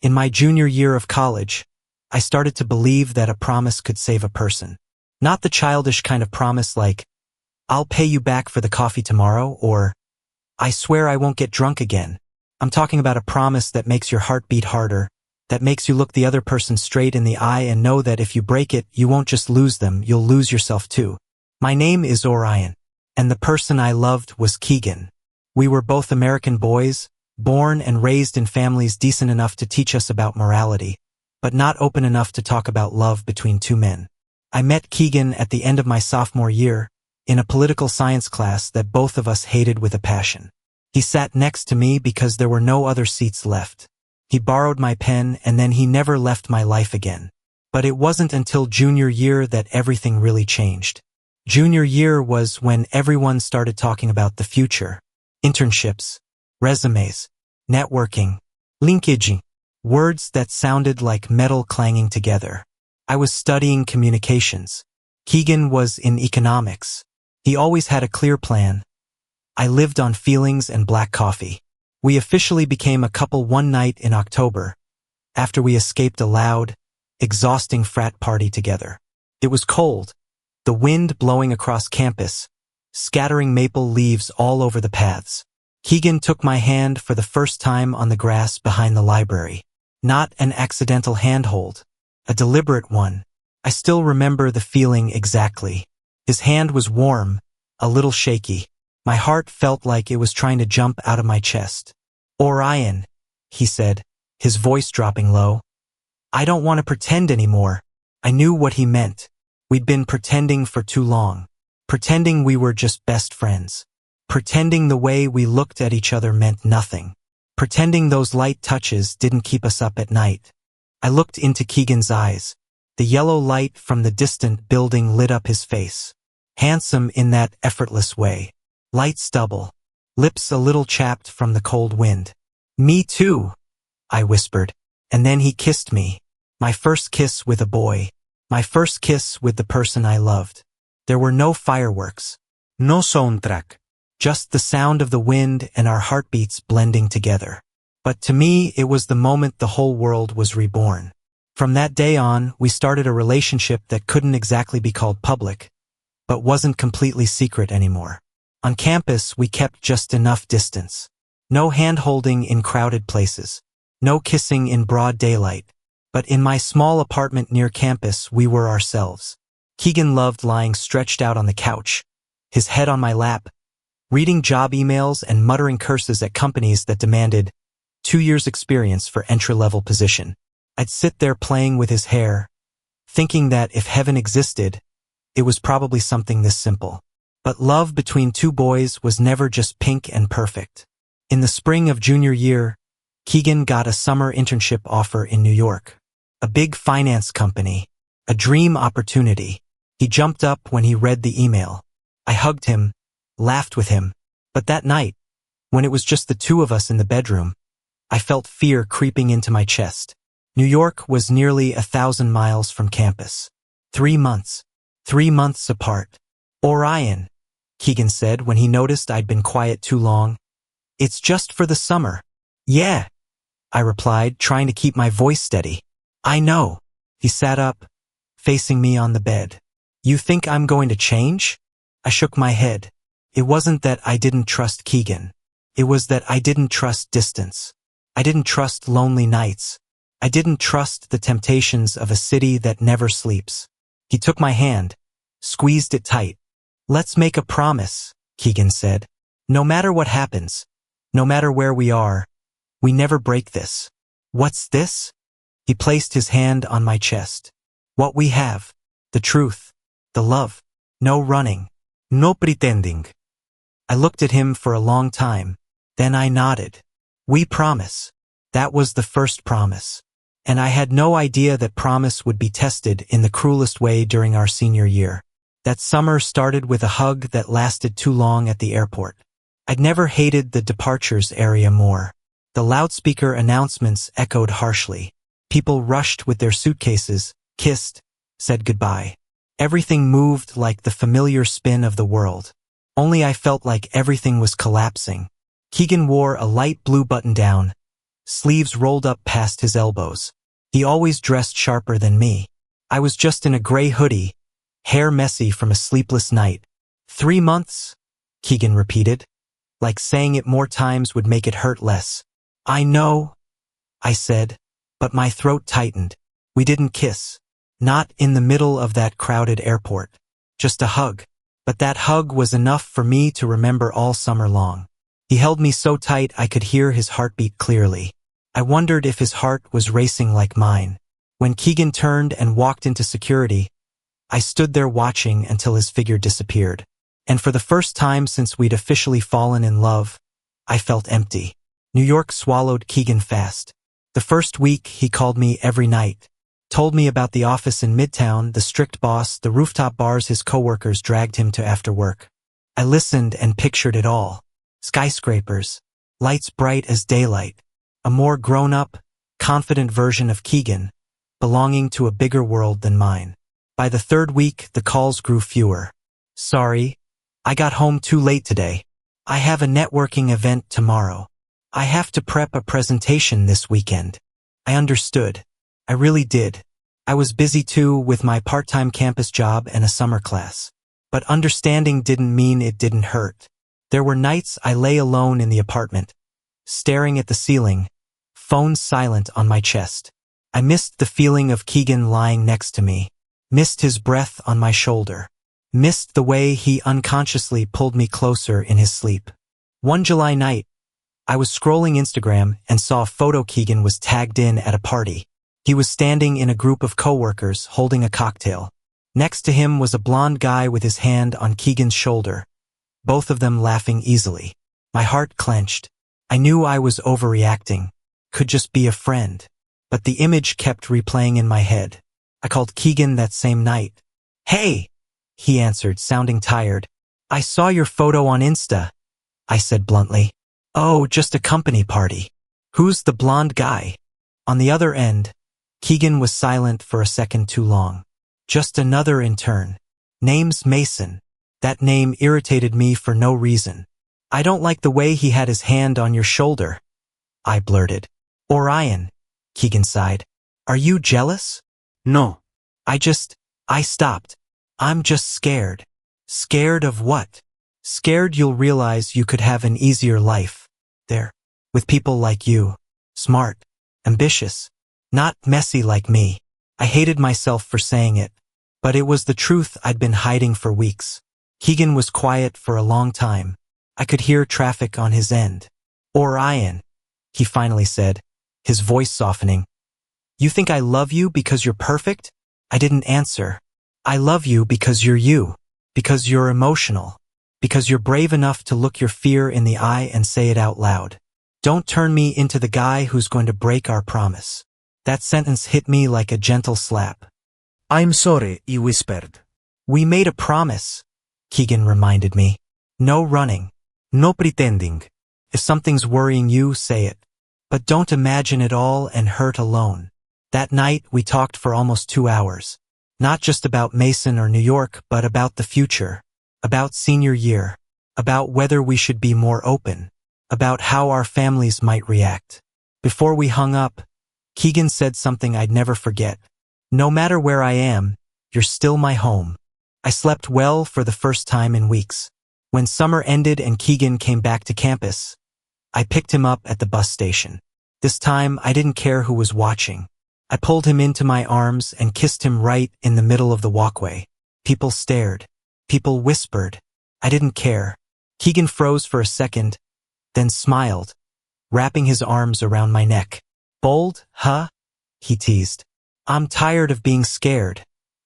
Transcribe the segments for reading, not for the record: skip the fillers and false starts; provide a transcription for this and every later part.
In my junior year of college, I started to believe that a promise could save a person. Not the childish kind of promise like, I'll pay you back for the coffee tomorrow, or I swear I won't get drunk again. I'm talking about a promise that makes your heart beat harder, that makes you look the other person straight in the eye and know that if you break it, you won't just lose them, you'll lose yourself too. My name is Orion, and the person I loved was Keegan. We were both American boys, born and raised in families decent enough to teach us about morality, but not open enough to talk about love between two men. I met Keegan at the end of my sophomore year, in a political science class that both of us hated with a passion. He sat next to me because there were no other seats left. He borrowed my pen and then he never left my life again. But it wasn't until junior year that everything really changed. Junior year was when everyone started talking about the future. Internships, resumes, networking, linkaging, words that sounded like metal clanging together. I was studying communications. Keegan was in economics. He always had a clear plan. I lived on feelings and black coffee. We officially became a couple one night in October, after we escaped a loud, exhausting frat party together. It was cold, the wind blowing across campus, scattering maple leaves all over the paths. Keegan took my hand for the first time on the grass behind the library. Not an accidental handhold, a deliberate one. I still remember the feeling exactly. His hand was warm, a little shaky. My heart felt like it was trying to jump out of my chest. Orion, he said, his voice dropping low. I don't want to pretend anymore. I knew what he meant. We'd been pretending for too long. Pretending we were just best friends. Pretending the way we looked at each other meant nothing. Pretending those light touches didn't keep us up at night. I looked into Keegan's eyes. The yellow light from the distant building lit up his face. Handsome in that effortless way. Light stubble. Lips a little chapped from the cold wind. Me too, I whispered. And then he kissed me. My first kiss with a boy. My first kiss with the person I loved. There were no fireworks. No soundtrack. Just the sound of the wind and our heartbeats blending together. But to me, it was the moment the whole world was reborn. From that day on, we started a relationship that couldn't exactly be called public, but wasn't completely secret anymore. On campus, we kept just enough distance. No hand-holding in crowded places. No kissing in broad daylight. But in my small apartment near campus, we were ourselves. Keegan loved lying stretched out on the couch, his head on my lap, reading job emails and muttering curses at companies that demanded 2 years experience for entry-level position. I'd sit there playing with his hair, thinking that if heaven existed, it was probably something this simple. But love between two boys was never just pink and perfect. In the spring of junior year, Keegan got a summer internship offer in New York. A big finance company. A dream opportunity. He jumped up when he read the email. I hugged him, laughed with him. But that night, when it was just the two of us in the bedroom, I felt fear creeping into my chest. New York was nearly 1,000 miles from campus. 3 months. 3 months apart. Orion, Keegan said when he noticed I'd been quiet too long. It's just for the summer. Yeah, I replied, trying to keep my voice steady. I know. He sat up, facing me on the bed. You think I'm going to change? I shook my head. It wasn't that I didn't trust Keegan. It was that I didn't trust distance. I didn't trust lonely nights. I didn't trust the temptations of a city that never sleeps. He took my hand, squeezed it tight. Let's make a promise, Keegan said. No matter what happens, no matter where we are, we never break this. What's this? He placed his hand on my chest. What we have. The truth. The love. No running. No pretending. I looked at him for a long time. Then I nodded. We promise. That was the first promise. And I had no idea that promise would be tested in the cruelest way during our senior year. That summer started with a hug that lasted too long at the airport. I'd never hated the departures area more. The loudspeaker announcements echoed harshly. People rushed with their suitcases, kissed, said goodbye. Everything moved like the familiar spin of the world. Only I felt like everything was collapsing. Keegan wore a light blue button-down, sleeves rolled up past his elbows. He always dressed sharper than me. I was just in a gray hoodie, hair messy from a sleepless night. 3 months? Keegan repeated, like saying it more times would make it hurt less. I know, I said, but my throat tightened. We didn't kiss. Not in the middle of that crowded airport. Just a hug. But that hug was enough for me to remember all summer long. He held me so tight I could hear his heartbeat clearly. I wondered if his heart was racing like mine. When Keegan turned and walked into security, I stood there watching until his figure disappeared. And for the first time since we'd officially fallen in love, I felt empty. New York swallowed Keegan fast. The first week, he called me every night. Told me about the office in Midtown, the strict boss, the rooftop bars his coworkers dragged him to after work. I listened and pictured it all. Skyscrapers, lights bright as daylight, a more grown-up, confident version of Keegan, belonging to a bigger world than mine. By the third week, the calls grew fewer. Sorry, I got home too late today. I have a networking event tomorrow. I have to prep a presentation this weekend. I understood. I really did. I was busy too with my part-time campus job and a summer class. But understanding didn't mean it didn't hurt. There were nights I lay alone in the apartment, staring at the ceiling, phone silent on my chest. I missed the feeling of Keegan lying next to me, missed his breath on my shoulder, missed the way he unconsciously pulled me closer in his sleep. One July night, I was scrolling Instagram and saw a photo Keegan was tagged in at a party. He was standing in a group of coworkers holding a cocktail. Next to him was a blonde guy with his hand on Keegan's shoulder, both of them laughing easily. My heart clenched. I knew I was overreacting, could just be a friend. But the image kept replaying in my head. I called Keegan that same night. Hey, he answered, sounding tired. I saw your photo on Insta, I said bluntly. Oh, just a company party. Who's the blonde guy? On the other end, Keegan was silent for a second too long. Just another intern. Name's Mason. That name irritated me for no reason. I don't like the way he had his hand on your shoulder, I blurted. Orion, Keegan sighed. Are you jealous? No. I stopped. I'm just scared. Scared of what? Scared you'll realize you could have an easier life. There. With people like you. Smart. Ambitious. Not messy like me. I hated myself for saying it. But it was the truth I'd been hiding for weeks. Keegan was quiet for a long time. I could hear traffic on his end. Orion, he finally said, his voice softening. You think I love you because you're perfect? I didn't answer. I love you because you're you. Because you're emotional. Because you're brave enough to look your fear in the eye and say it out loud. Don't turn me into the guy who's going to break our promise. That sentence hit me like a gentle slap. I'm sorry, he whispered. We made a promise, Keegan reminded me. No running. No pretending. If something's worrying you, say it. But don't imagine it all and hurt alone. That night, we talked for almost 2 hours. Not just about Mason or New York, but about the future. About senior year. About whether we should be more open. About how our families might react. Before we hung up, Keegan said something I'd never forget. No matter where I am, you're still my home. I slept well for the first time in weeks. When summer ended and Keegan came back to campus, I picked him up at the bus station. This time, I didn't care who was watching. I pulled him into my arms and kissed him right in the middle of the walkway. People stared. People whispered. I didn't care. Keegan froze for a second, then smiled, wrapping his arms around my neck. Bold, huh? He teased. I'm tired of being scared,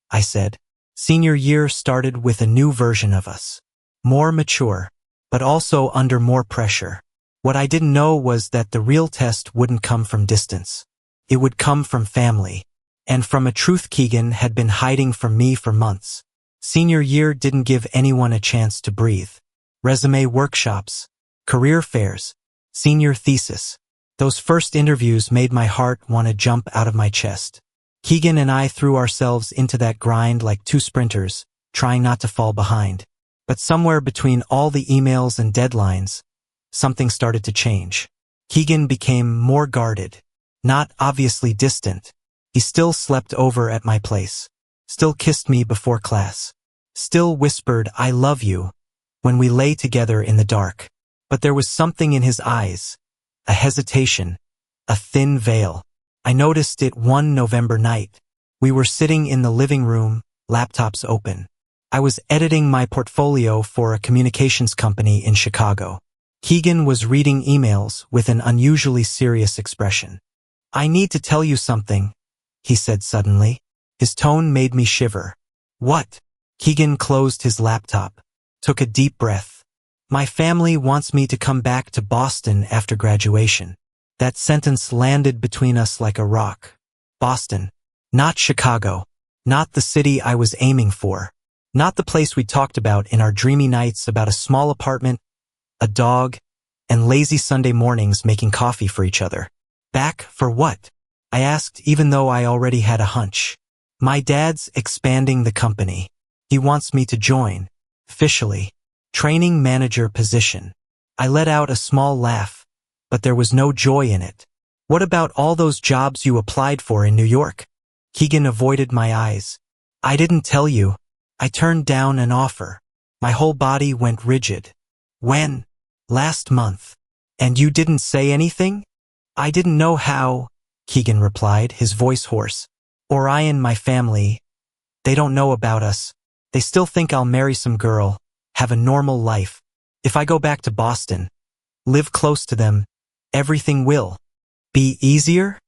I said. Senior year started with a new version of us. More mature, but also under more pressure. What I didn't know was that the real test wouldn't come from distance. It would come from family, and from a truth Keegan had been hiding from me for months. Senior year didn't give anyone a chance to breathe. Resume workshops, career fairs, senior thesis. Those first interviews made my heart want to jump out of my chest. Keegan and I threw ourselves into that grind like two sprinters, trying not to fall behind. But somewhere between all the emails and deadlines, something started to change. Keegan became more guarded, not obviously distant. He still slept over at my place, still kissed me before class, still whispered, "I love you," when we lay together in the dark. But there was something in his eyes, a hesitation, a thin veil. I noticed it one November night. We were sitting in the living room, laptops open. I was editing my portfolio for a communications company in Chicago. Keegan was reading emails with an unusually serious expression. "I need to tell you something," he said suddenly. His tone made me shiver. "What?" Keegan closed his laptop, took a deep breath. "My family wants me to come back to Boston after graduation." That sentence landed between us like a rock. Boston. Not Chicago. Not the city I was aiming for. Not the place we talked about in our dreamy nights about a small apartment, a dog, and lazy Sunday mornings making coffee for each other. Back for what? I asked, even though I already had a hunch. "My dad's expanding the company. He wants me to join, officially. Training manager position." I let out a small laugh, but there was no joy in it. "What about all those jobs you applied for in New York?" Keegan avoided my eyes. "I didn't tell you. I turned down an offer." My whole body went rigid. "When?" "Last month." "And you didn't say anything?" "I didn't know how," Keegan replied, his voice hoarse. "Orion, my family, they don't know about us. They still think I'll marry some girl, have a normal life. If I go back to Boston, live close to them, everything will be easier."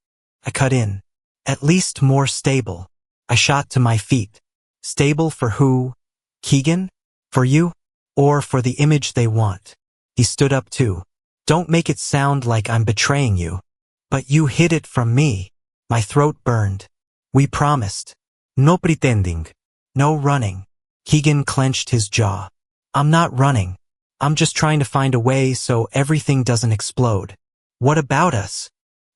I cut in. "At least more stable." I shot to my feet. "Stable for who? Keegan? For you? Or for the image they want?" He stood up too. "Don't make it sound like I'm betraying you." "But you hid it from me." My throat burned. "We promised." "No pretending." "No running." Keegan clenched his jaw. "I'm not running. I'm just trying to find a way so everything doesn't explode." "What about us?"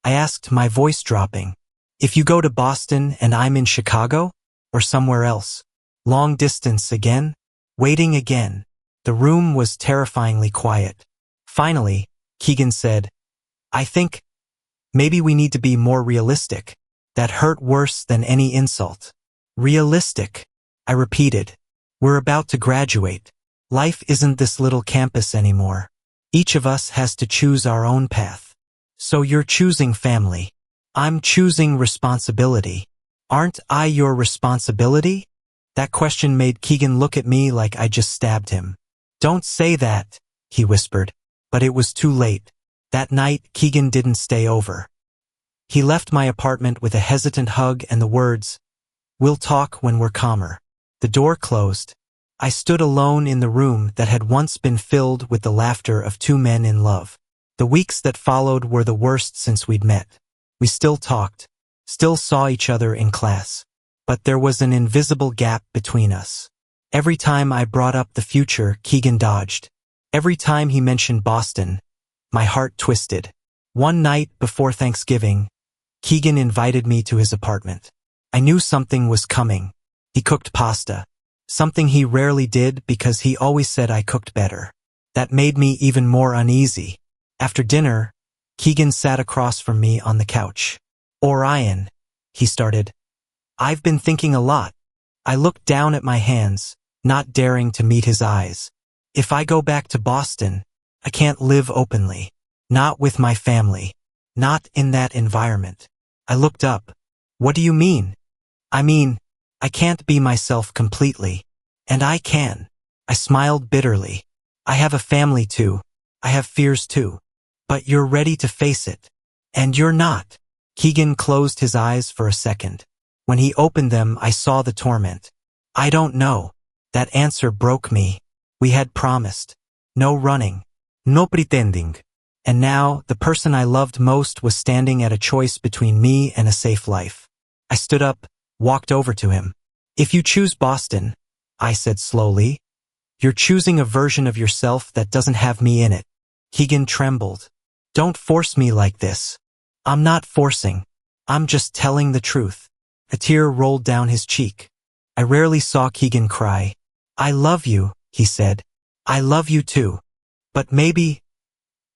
I asked, my voice dropping. "If you go to Boston and I'm in Chicago? Or somewhere else? Long distance again? Waiting again?" The room was terrifyingly quiet. Finally, Keegan said, "I think maybe we need to be more realistic." That hurt worse than any insult. "Realistic," I repeated. "We're about to graduate. Life isn't this little campus anymore. Each of us has to choose our own path. So you're choosing family. I'm choosing responsibility. Aren't I your responsibility?" That question made Keegan look at me like I just stabbed him. "Don't say that," he whispered, but it was too late. That night, Keegan didn't stay over. He left my apartment with a hesitant hug and the words, "We'll talk when we're calmer." The door closed. I stood alone in the room that had once been filled with the laughter of two men in love. The weeks that followed were the worst since we'd met. We still talked, still saw each other in class. But there was an invisible gap between us. Every time I brought up the future, Keegan dodged. Every time he mentioned Boston, my heart twisted. One night before Thanksgiving, Keegan invited me to his apartment. I knew something was coming. He cooked pasta. Something he rarely did because he always said I cooked better. That made me even more uneasy. After dinner, Keegan sat across from me on the couch. "Orion," he started. "I've been thinking a lot." I looked down at my hands, not daring to meet his eyes. "If I go back to Boston, I can't live openly. Not with my family. Not in that environment." I looked up. "What do you mean?" "I mean, I can't be myself completely. And I can." I smiled bitterly. "I have a family too. I have fears too. But you're ready to face it. And you're not." Keegan closed his eyes for a second. When he opened them, I saw the torment. "I don't know." That answer broke me. We had promised. No running. No pretending. And now, the person I loved most was standing at a choice between me and a safe life. I stood up, walked over to him. "If you choose Boston," I said slowly, "you're choosing a version of yourself that doesn't have me in it." Keegan trembled. "Don't force me like this." "I'm not forcing. I'm just telling the truth." A tear rolled down his cheek. I rarely saw Keegan cry. "I love you," he said. "I love you too. But maybe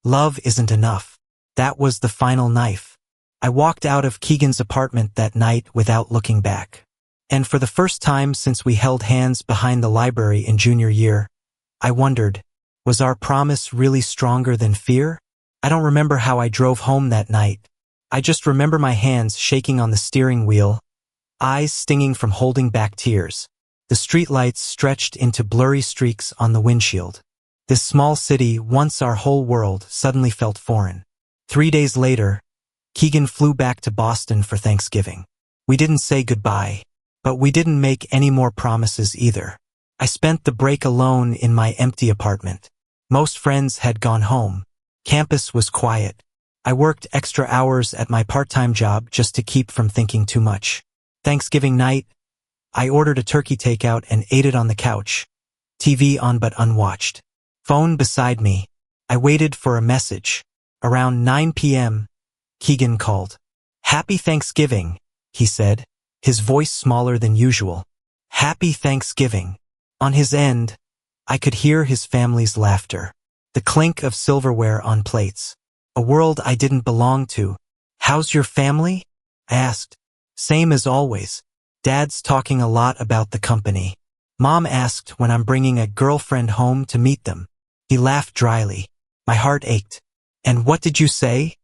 love isn't enough." That was the final knife. I walked out of Keegan's apartment that night without looking back. And for the first time since we held hands behind the library in junior year, I wondered, was our promise really stronger than fear? I don't remember how I drove home that night. I just remember my hands shaking on the steering wheel, eyes stinging from holding back tears. The streetlights stretched into blurry streaks on the windshield. This small city, once our whole world, suddenly felt foreign. 3 days later, Keegan flew back to Boston for Thanksgiving. We didn't say goodbye, but we didn't make any more promises either. I spent the break alone in my empty apartment. Most friends had gone home. Campus was quiet. I worked extra hours at my part-time job just to keep from thinking too much. Thanksgiving night, I ordered a turkey takeout and ate it on the couch. TV on but unwatched. Phone beside me. I waited for a message. Around 9 p.m., Keegan called. "Happy Thanksgiving," he said, his voice smaller than usual. "Happy Thanksgiving." On his end, I could hear his family's laughter. The clink of silverware on plates. A world I didn't belong to. "How's your family?" I asked. "Same as always. Dad's talking a lot about the company. Mom asked when I'm bringing a girlfriend home to meet them." He laughed dryly. My heart ached. "And what did you say?"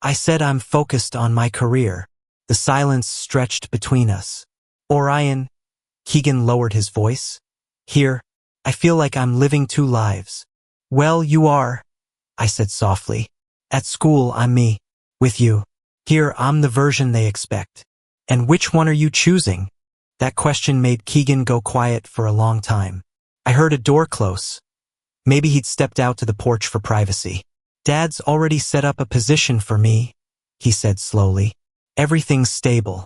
I said I'm focused on my career. The silence stretched between us. "Orion," Keegan lowered his voice. "Here, I feel like I'm living two lives." "Well, you are," I said softly. "At school, I'm me. With you. Here, I'm the version they expect." "And which one are you choosing?" That question made Keegan go quiet for a long time. I heard a door close. Maybe he'd stepped out to the porch for privacy. "Dad's already set up a position for me," he said slowly. "Everything's stable.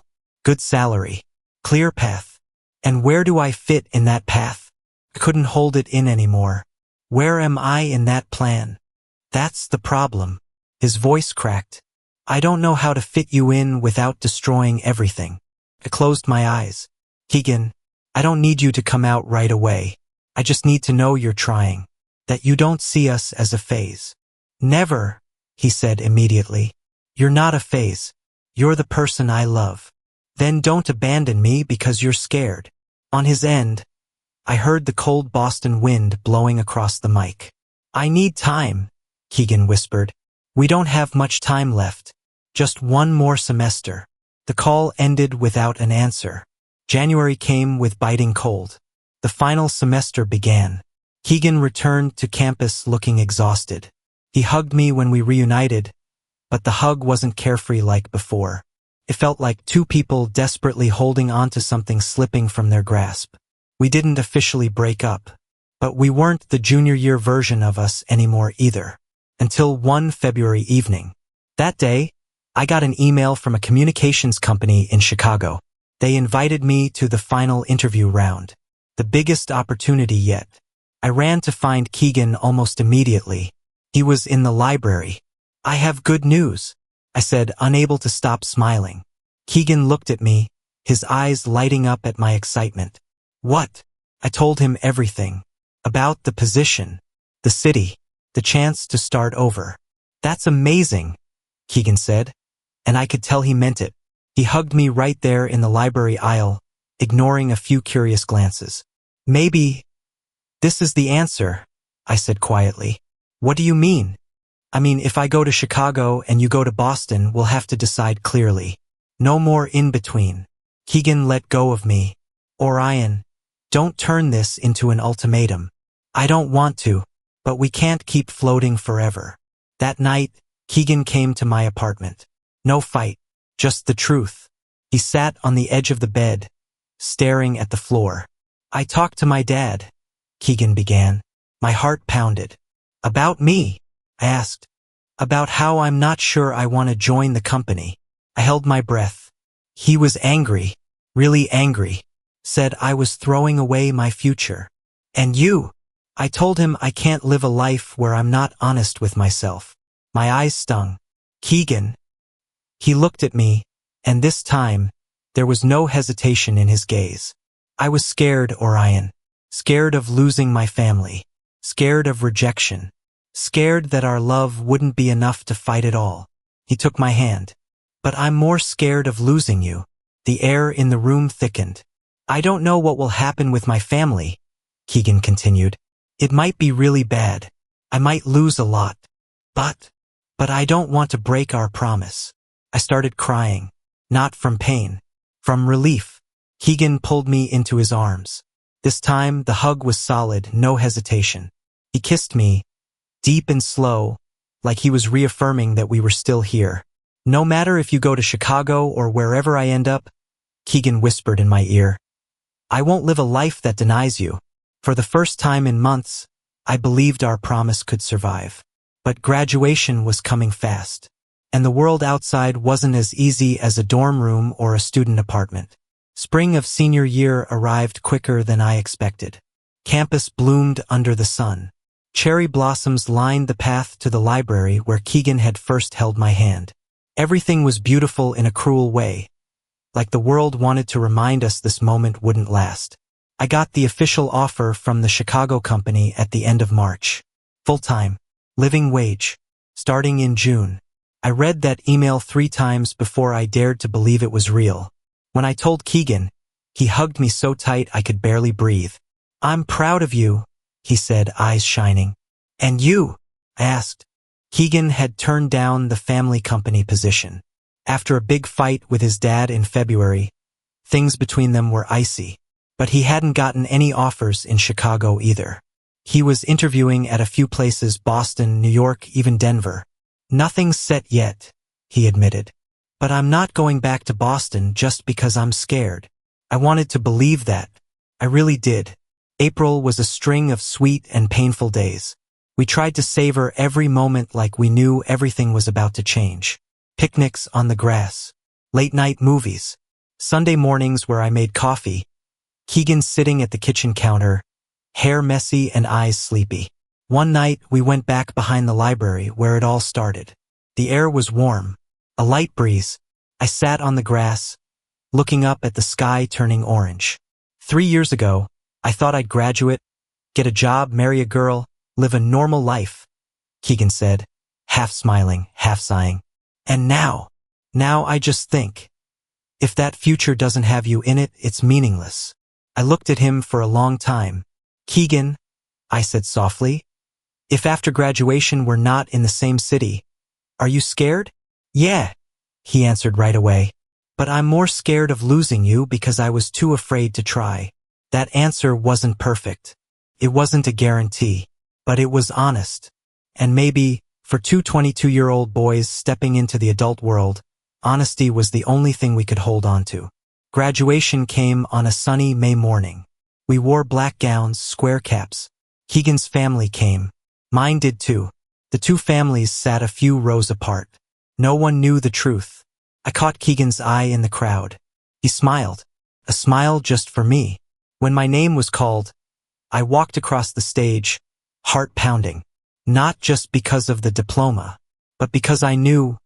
Good salary. Clear path. And where do I fit in that path?" I couldn't hold it in anymore. Where am I in that plan? That's the problem. His voice cracked. "I don't know how to fit you in without destroying everything." I closed my eyes. "Keegan, I don't need you to come out right away. I just need to know you're trying. That you don't see us as a phase." "Never," he said immediately. "You're not a phase. You're the person I love. Then don't abandon me because you're scared." On his end, I heard the cold Boston wind blowing across the mic. "I need time," Keegan whispered. "We don't have much time left. Just one more semester." The call ended without an answer. January came with biting cold. The final semester began. Keegan returned to campus looking exhausted. He hugged me when we reunited, but the hug wasn't carefree like before. It felt like two people desperately holding on to something slipping from their grasp. We didn't officially break up, but we weren't the junior year version of us anymore either. Until one February evening. That day, I got an email from a communications company in Chicago. They invited me to the final interview round. The biggest opportunity yet. I ran to find Keegan almost immediately. He was in the library. "I have good news," I said, unable to stop smiling. Keegan looked at me, his eyes lighting up at my excitement. "What?" I told him everything. About the position, the city, the chance to start over. "That's amazing," Keegan said, and I could tell he meant it. He hugged me right there in the library aisle, ignoring a few curious glances. "Maybe this is the answer," I said quietly. "What do you mean?" "I mean, if I go to Chicago and you go to Boston, we'll have to decide clearly. No more in between." Keegan let go of me. "Orion, don't turn this into an ultimatum. I don't want to, but we can't keep floating forever." That night, Keegan came to my apartment. No fight, just the truth. He sat on the edge of the bed, staring at the floor. "I talked to my dad," Keegan began. My heart pounded. "About me?" I asked. "About how I'm not sure I want to join the company." I held my breath. He was angry, really angry. Said I was throwing away my future. "And you?" I told him I can't live a life where I'm not honest with myself. My eyes stung. "Keegan." He looked at me, and this time, there was no hesitation in his gaze. "I was scared, Orion. Scared of losing my family. Scared of rejection. Scared that our love wouldn't be enough to fight it all. He took my hand. But I'm more scared of losing you. The air in the room thickened. I don't know what will happen with my family, Keegan continued. It might be really bad. I might lose a lot. But I don't want to break our promise. I started crying. Not from pain. From relief. Keegan pulled me into his arms. This time, the hug was solid, no hesitation. He kissed me, deep and slow, like he was reaffirming that we were still here. No matter if you go to Chicago or wherever I end up, Keegan whispered in my ear, I won't live a life that denies you. For the first time in months, I believed our promise could survive. But graduation was coming fast. And the world outside wasn't as easy as a dorm room or a student apartment. Spring of senior year arrived quicker than I expected. Campus bloomed under the sun. Cherry blossoms lined the path to the library where Keegan had first held my hand. Everything was beautiful in a cruel way, like the world wanted to remind us this moment wouldn't last. I got the official offer from the Chicago company at the end of March. Full-time, living wage, starting in June. I read that email 3 times before I dared to believe it was real. When I told Keegan, he hugged me so tight I could barely breathe. I'm proud of you, he said, eyes shining. And you? I asked. Keegan had turned down the family company position. After a big fight with his dad in February, things between them were icy. But he hadn't gotten any offers in Chicago either. He was interviewing at a few places, Boston, New York, even Denver. Nothing's set yet, he admitted. But I'm not going back to Boston just because I'm scared. I wanted to believe that. I really did. April was a string of sweet and painful days. We tried to savor every moment like we knew everything was about to change. Picnics on the grass. Late-night movies. Sunday mornings where I made coffee. Keegan sitting at the kitchen counter, hair messy and eyes sleepy. One night, we went back behind the library where it all started. The air was warm, a light breeze. I sat on the grass, looking up at the sky turning orange. 3 years ago, I thought I'd graduate, get a job, marry a girl, live a normal life, Keegan said, half smiling, half sighing. And now I just think, if that future doesn't have you in it, it's meaningless. I looked at him for a long time. Keegan, I said softly, if after graduation we're not in the same city, are you scared? Yeah, he answered right away. But I'm more scared of losing you because I was too afraid to try. That answer wasn't perfect. It wasn't a guarantee, but it was honest. And maybe, for 2 22-year-old boys stepping into the adult world, honesty was the only thing we could hold on to. Graduation came on a sunny May morning. We wore black gowns, square caps. Keegan's family came. Mine did too. The 2 families sat a few rows apart. No one knew the truth. I caught Keegan's eye in the crowd. He smiled. A smile just for me. When my name was called, I walked across the stage, heart pounding. Not just because of the diploma, but because I knew,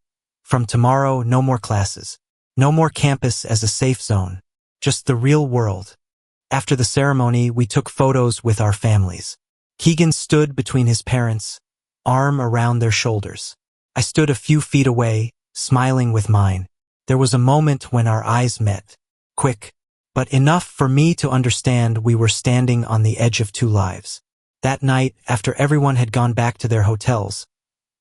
from tomorrow, no more classes. No more campus as a safe zone. Just the real world. After the ceremony, we took photos with our families. Keegan stood between his parents, arm around their shoulders. I stood a few feet away, smiling with mine. There was a moment when our eyes met. Quick, but enough for me to understand we were standing on the edge of 2 lives. That night, after everyone had gone back to their hotels,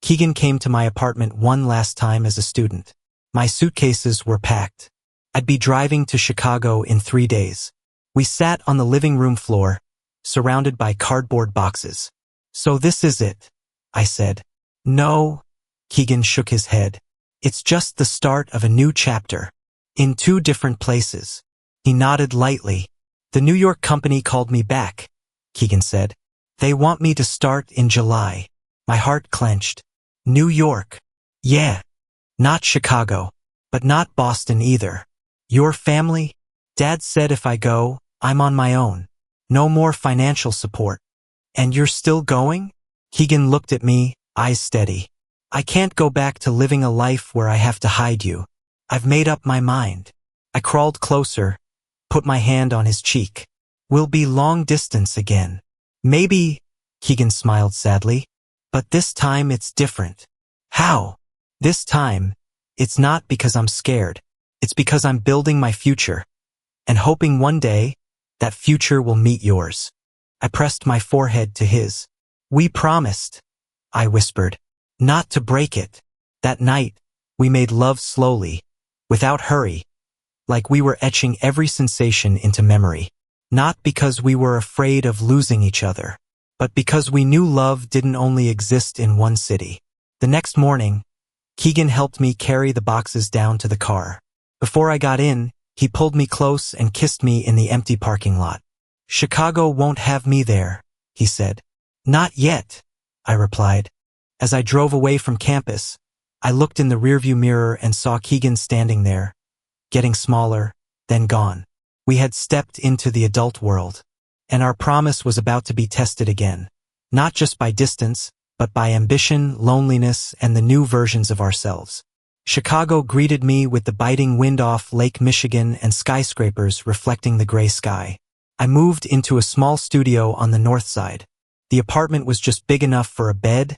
Keegan came to my apartment one last time as a student. My suitcases were packed. I'd be driving to Chicago in 3 days. We sat on the living room floor, surrounded by cardboard boxes. So this is it, I said. No, Keegan shook his head. It's just the start of a new chapter. In 2 different places. He nodded lightly. The New York company called me back, Keegan said. They want me to start in July. My heart clenched. New York. Yeah. Not Chicago. But not Boston either. Your family? Dad said if I go, I'm on my own. No more financial support. And you're still going? Keegan looked at me, eyes steady. I can't go back to living a life where I have to hide you. I've made up my mind. I crawled closer, put my hand on his cheek. We'll be long distance again. Maybe, Keegan smiled sadly. But this time it's different. How? This time, it's not because I'm scared. It's because I'm building my future and hoping one day that future will meet yours. I pressed my forehead to his. We promised, I whispered, not to break it. That night, we made love slowly, without hurry, like we were etching every sensation into memory. Not because we were afraid of losing each other, but because we knew love didn't only exist in one city. The next morning, Keegan helped me carry the boxes down to the car. Before I got in, he pulled me close and kissed me in the empty parking lot. Chicago won't have me there, he said. Not yet, I replied. As I drove away from campus, I looked in the rearview mirror and saw Keegan standing there, getting smaller, then gone. We had stepped into the adult world, and our promise was about to be tested again, not just by distance, but by ambition, loneliness, and the new versions of ourselves. Chicago greeted me with the biting wind off Lake Michigan and skyscrapers reflecting the gray sky. I moved into a small studio on the north side. The apartment was just big enough for a bed,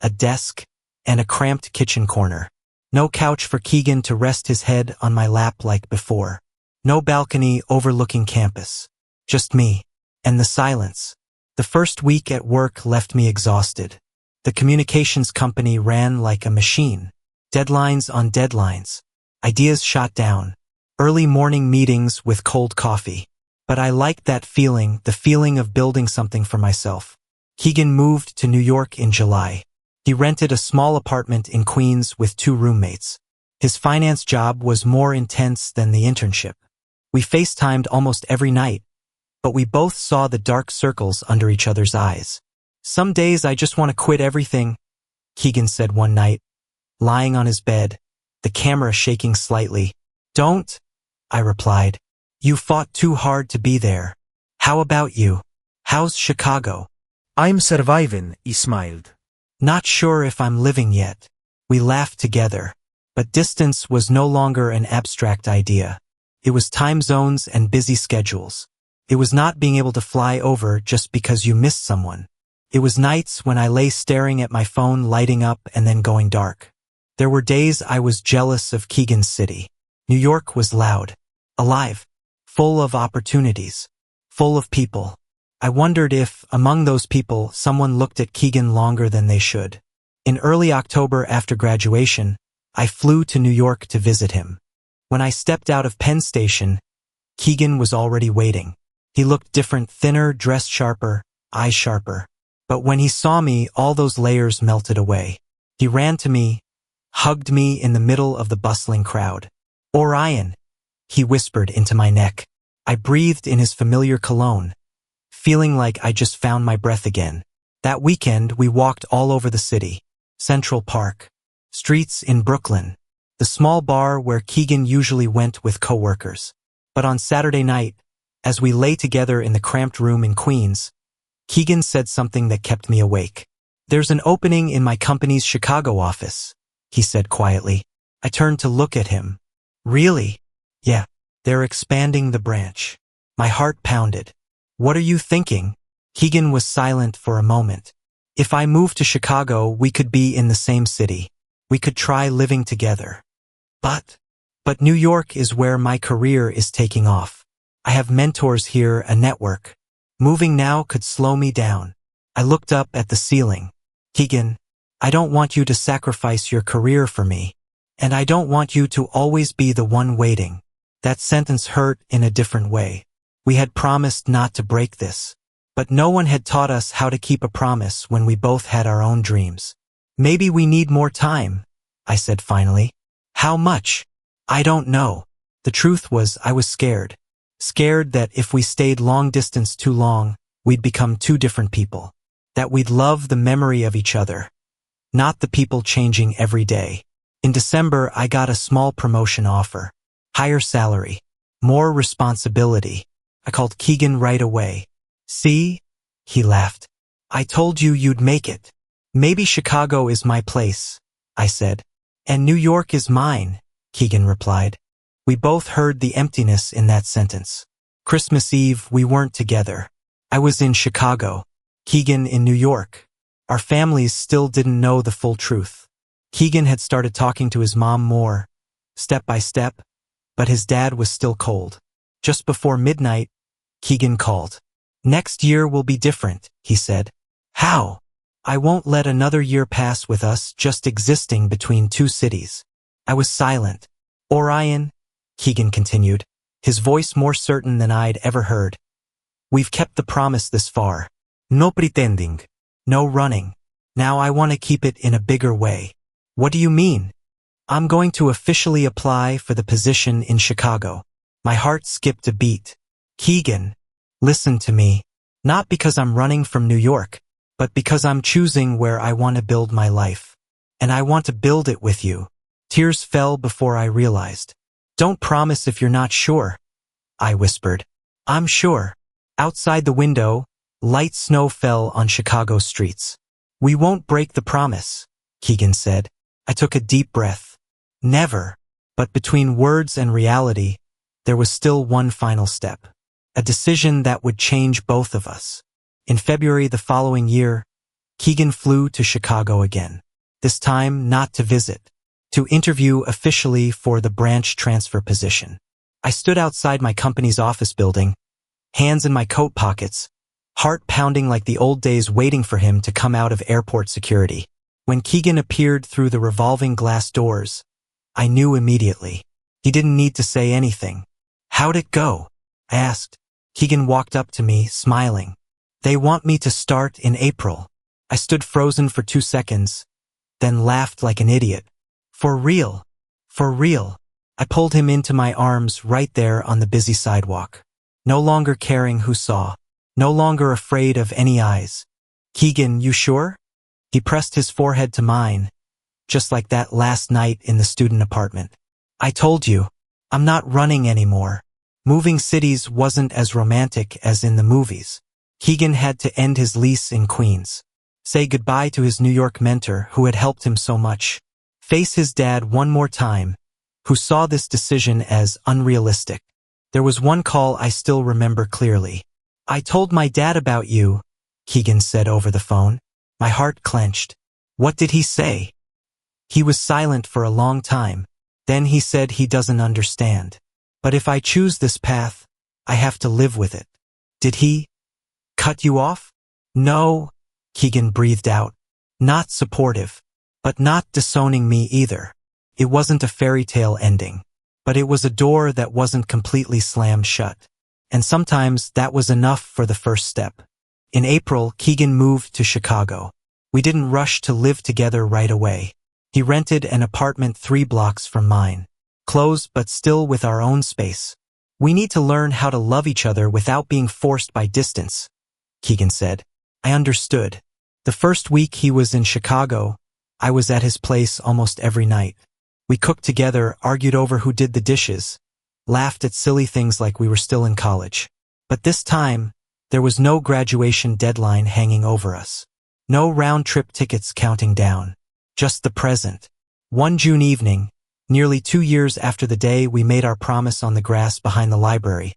a desk, and a cramped kitchen corner. No couch for Keegan to rest his head on my lap like before. No balcony overlooking campus. Just me. And the silence. The first week at work left me exhausted. The communications company ran like a machine. Deadlines on deadlines. Ideas shot down. Early morning meetings with cold coffee. But I liked that feeling, the feeling of building something for myself. Keegan moved to New York in July. He rented a small apartment in Queens with 2 roommates. His finance job was more intense than the internship. We FaceTimed almost every night, but we both saw the dark circles under each other's eyes. Some days I just want to quit everything, Keegan said one night, lying on his bed, the camera shaking slightly. Don't, I replied. You fought too hard to be there. How about you? How's Chicago? I'm surviving, he smiled. Not sure if I'm living yet. We laughed together, but distance was no longer an abstract idea. It was time zones and busy schedules. It was not being able to fly over just because you missed someone. It was nights when I lay staring at my phone lighting up and then going dark. There were days I was jealous of Keegan's city. New York was loud, alive, full of opportunities, full of people. I wondered if, among those people, someone looked at Keegan longer than they should. In early October after graduation, I flew to New York to visit him. When I stepped out of Penn Station, Keegan was already waiting. He looked different, thinner, dressed sharper, eyes sharper. But when he saw me, all those layers melted away. He ran to me, hugged me in the middle of the bustling crowd. Orion, he whispered into my neck. I breathed in his familiar cologne, feeling like I just found my breath again. That weekend, we walked all over the city. Central Park, streets in Brooklyn, the small bar where Keegan usually went with coworkers. But on Saturday night, as we lay together in the cramped room in Queens, Keegan said something that kept me awake. There's an opening in my company's Chicago office, he said quietly. I turned to look at him. Really? Yeah, they're expanding the branch. My heart pounded. What are you thinking? Keegan was silent for a moment. If I moved to Chicago, we could be in the same city. We could try living together. But New York is where my career is taking off. I have mentors here, a network. Moving now could slow me down. I looked up at the ceiling. Keegan, I don't want you to sacrifice your career for me. And I don't want you to always be the one waiting. That sentence hurt in a different way. We had promised not to break this. But no one had taught us how to keep a promise when we both had our own dreams. Maybe we need more time, I said finally. How much? I don't know. The truth was I was scared. Scared that if we stayed long distance too long, we'd become 2 different people. That we'd love the memory of each other, not the people changing every day. In December, I got a small promotion offer. Higher salary. More responsibility. I called Keegan right away. See? He laughed. I told you you'd make it. Maybe Chicago is my place, I said. And New York is mine, Keegan replied. We both heard the emptiness in that sentence. Christmas Eve, we weren't together. I was in Chicago. Keegan in New York. Our families still didn't know the full truth. Keegan had started talking to his mom more, step by step, but his dad was still cold. Just before midnight, Keegan called. "Next year will be different," he said. "How?" "I won't let another year pass with us just existing between two cities." I was silent. "Orion," Keegan continued, his voice more certain than I'd ever heard. "We've kept the promise this far. No pretending. No running. Now I want to keep it in a bigger way." "What do you mean?" "I'm going to officially apply for the position in Chicago." My heart skipped a beat. "Keegan, listen to me. Not because I'm running from New York, but because I'm choosing where I want to build my life. And I want to build it with you." Tears fell before I realized. "Don't promise if you're not sure," I whispered. "I'm sure." Outside the window, light snow fell on Chicago streets. "We won't break the promise," Keegan said. I took a deep breath. Never. But between words and reality, there was still one final step. A decision that would change both of us. In February the following year, Keegan flew to Chicago again. This time not to visit, to interview officially for the branch transfer position. I stood outside my company's office building, hands in my coat pockets, heart pounding like the old days waiting for him to come out of airport security. When Keegan appeared through the revolving glass doors, I knew immediately. He didn't need to say anything. "How'd it go?" I asked. Keegan walked up to me, smiling. "They want me to start in April." I stood frozen for 2 seconds, then laughed like an idiot. "For real? For real?" I pulled him into my arms right there on the busy sidewalk. No longer caring who saw. No longer afraid of any eyes. "Keegan, you sure?" He pressed his forehead to mine, just like that last night in the student apartment. "I told you, I'm not running anymore." Moving cities wasn't as romantic as in the movies. Keegan had to end his lease in Queens, say goodbye to his New York mentor who had helped him so much, face his dad one more time, who saw this decision as unrealistic. There was one call I still remember clearly. "I told my dad about you," Keegan said over the phone. My heart clenched. What did he say? He was silent for a long time. Then he said he doesn't understand. But if I choose this path, I have to live with it. Did he cut you off? No, Keegan breathed out. Not supportive, but not disowning me either. It wasn't a fairy tale ending, but it was a door that wasn't completely slammed shut. And sometimes that was enough for the first step. In April, Keegan moved to Chicago. We didn't rush to live together right away. He rented an apartment 3 blocks from mine. Close but still with our own space. "We need to learn how to love each other without being forced by distance," Keegan said. I understood. The first week he was in Chicago, I was at his place almost every night. We cooked together, argued over who did the dishes, laughed at silly things like we were still in college. But this time, there was no graduation deadline hanging over us. No round-trip tickets counting down. Just the present. One June evening, nearly 2 years after the day we made our promise on the grass behind the library,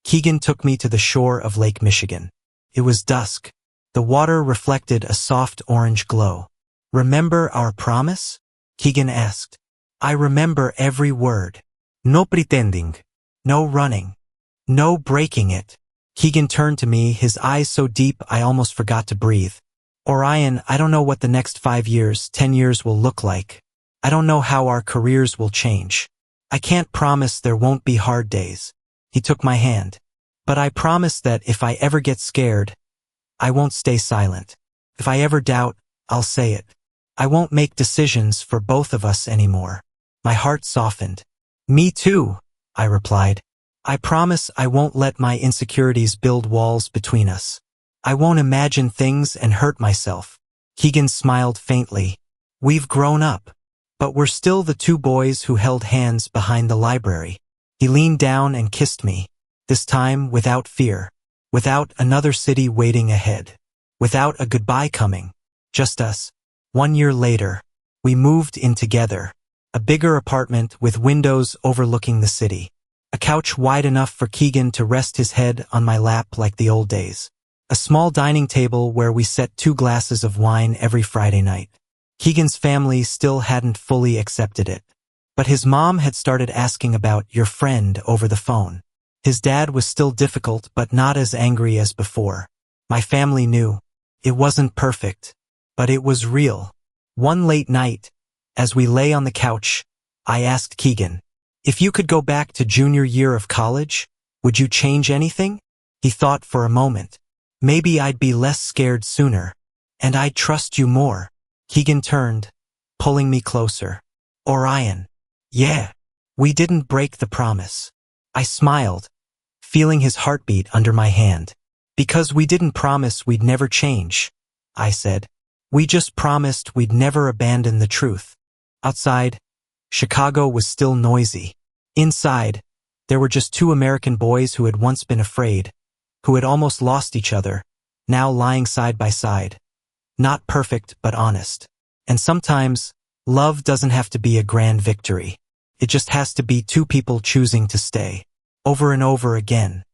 Keegan took me to the shore of Lake Michigan. It was dusk. The water reflected a soft orange glow. "Remember our promise?" Keegan asked. "I remember every word. No pretending. No running. No breaking it." Keegan turned to me, his eyes so deep I almost forgot to breathe. "Orion, I don't know what the next 5 years, 10 years will look like. I don't know how our careers will change. I can't promise there won't be hard days." He took my hand. "But I promise that if I ever get scared, I won't stay silent. If I ever doubt, I'll say it. I won't make decisions for both of us anymore." My heart softened. "Me too," I replied. "I promise I won't let my insecurities build walls between us. I won't imagine things and hurt myself." Keegan smiled faintly. "We've grown up, but we're still the 2 boys who held hands behind the library." He leaned down and kissed me, this time without fear, without another city waiting ahead, without a goodbye coming, just us. 1 year later, we moved in together, a bigger apartment with windows overlooking the city. A couch wide enough for Keegan to rest his head on my lap like the old days. A small dining table where we set 2 glasses of wine every Friday night. Keegan's family still hadn't fully accepted it. But his mom had started asking about your friend over the phone. His dad was still difficult but not as angry as before. My family knew. It wasn't perfect, but it was real. One late night, as we lay on the couch, I asked Keegan, if you could go back to junior year of college, would you change anything? He thought for a moment. Maybe I'd be less scared sooner, and I'd trust you more. Keegan turned, pulling me closer. Orion. Yeah. We didn't break the promise. I smiled, feeling his heartbeat under my hand. Because we didn't promise we'd never change, I said. We just promised we'd never abandon the truth. Outside, Chicago was still noisy. Inside, there were just two American boys who had once been afraid, who had almost lost each other, now lying side by side. Not perfect, but honest. And sometimes, love doesn't have to be a grand victory. It just has to be two people choosing to stay. Over and over again.